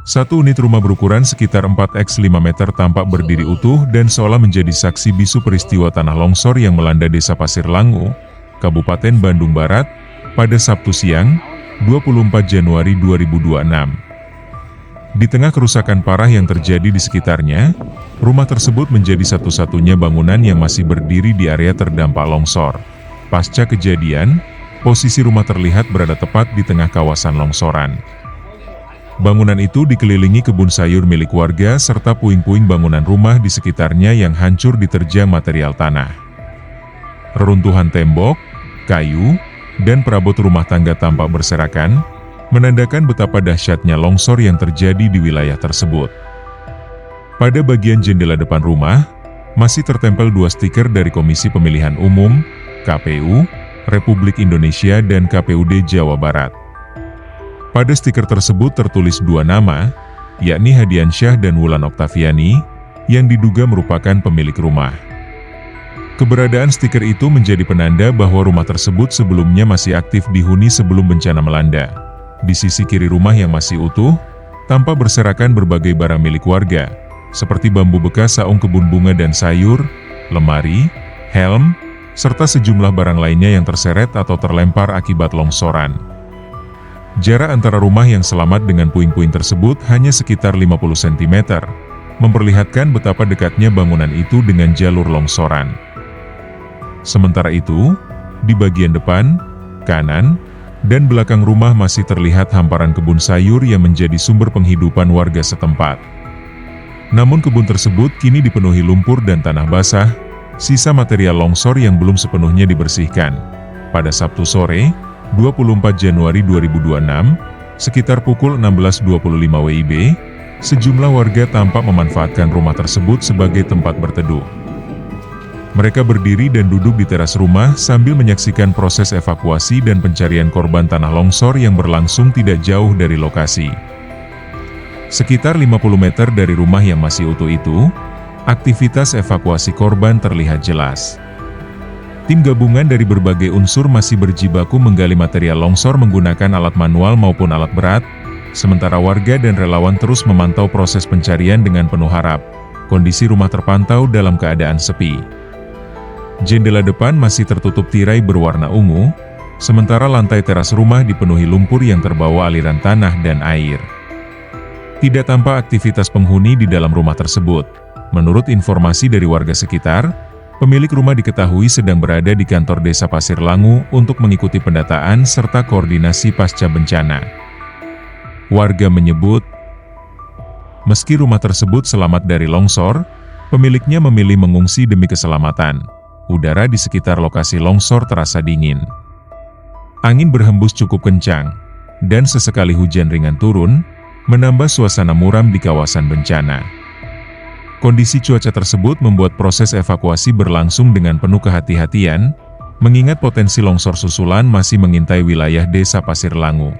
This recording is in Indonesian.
Satu unit rumah berukuran sekitar 4x 5 meter tampak berdiri utuh dan seolah menjadi saksi bisu peristiwa tanah longsor yang melanda Desa Pasir Langu, Kabupaten Bandung Barat, pada Sabtu siang, 24 Januari 2026. Di tengah kerusakan parah yang terjadi di sekitarnya, rumah tersebut menjadi satu-satunya bangunan yang masih berdiri di area terdampak longsor. Pasca kejadian, posisi rumah terlihat berada tepat di tengah kawasan longsoran. Bangunan itu dikelilingi kebun sayur milik warga serta puing-puing bangunan rumah di sekitarnya yang hancur diterjang material tanah. Reruntuhan tembok, kayu, dan perabot rumah tangga tampak berserakan, menandakan betapa dahsyatnya longsor yang terjadi di wilayah tersebut. Pada bagian jendela depan rumah, masih tertempel 2 stiker dari Komisi Pemilihan Umum, KPU, Republik Indonesia dan KPUD Jawa Barat. Pada stiker tersebut tertulis 2 nama, yakni Hadiansyah dan Wulan Oktaviani, yang diduga merupakan pemilik rumah. Keberadaan stiker itu menjadi penanda bahwa rumah tersebut sebelumnya masih aktif dihuni sebelum bencana melanda. Di sisi kiri rumah yang masih utuh, tampak berserakan berbagai barang milik warga, seperti bambu bekas saung kebun bunga dan sayur, lemari, helm, serta sejumlah barang lainnya yang terseret atau terlempar akibat longsoran. Jarak antara rumah yang selamat dengan puing-puing tersebut hanya sekitar 50 cm, memperlihatkan betapa dekatnya bangunan itu dengan jalur longsoran. Sementara itu, di bagian depan, kanan, dan belakang rumah masih terlihat hamparan kebun sayur yang menjadi sumber penghidupan warga setempat. Namun kebun tersebut kini dipenuhi lumpur dan tanah basah, sisa material longsor yang belum sepenuhnya dibersihkan. Pada Sabtu sore, 24 Januari 2026, sekitar pukul 16.25 WIB, sejumlah warga tampak memanfaatkan rumah tersebut sebagai tempat berteduh. Mereka berdiri dan duduk di teras rumah sambil menyaksikan proses evakuasi dan pencarian korban tanah longsor yang berlangsung tidak jauh dari lokasi. Sekitar 50 meter dari rumah yang masih utuh itu, aktivitas evakuasi korban terlihat jelas. Tim gabungan dari berbagai unsur masih berjibaku menggali material longsor menggunakan alat manual maupun alat berat, sementara warga dan relawan terus memantau proses pencarian dengan penuh harap. Kondisi rumah terpantau dalam keadaan sepi. Jendela depan masih tertutup tirai berwarna ungu, sementara lantai teras rumah dipenuhi lumpur yang terbawa aliran tanah dan air. Tidak tampak aktivitas penghuni di dalam rumah tersebut. Menurut informasi dari warga sekitar, pemilik rumah diketahui sedang berada di kantor Desa Pasir Langu untuk mengikuti pendataan serta koordinasi pasca bencana. Warga menyebut, meski rumah tersebut selamat dari longsor, pemiliknya memilih mengungsi demi keselamatan. Udara di sekitar lokasi longsor terasa dingin. Angin berhembus cukup kencang, dan sesekali hujan ringan turun, menambah suasana muram di kawasan bencana. Kondisi cuaca tersebut membuat proses evakuasi berlangsung dengan penuh kehati-hatian, mengingat potensi longsor susulan masih mengintai wilayah Desa Pasir Langu.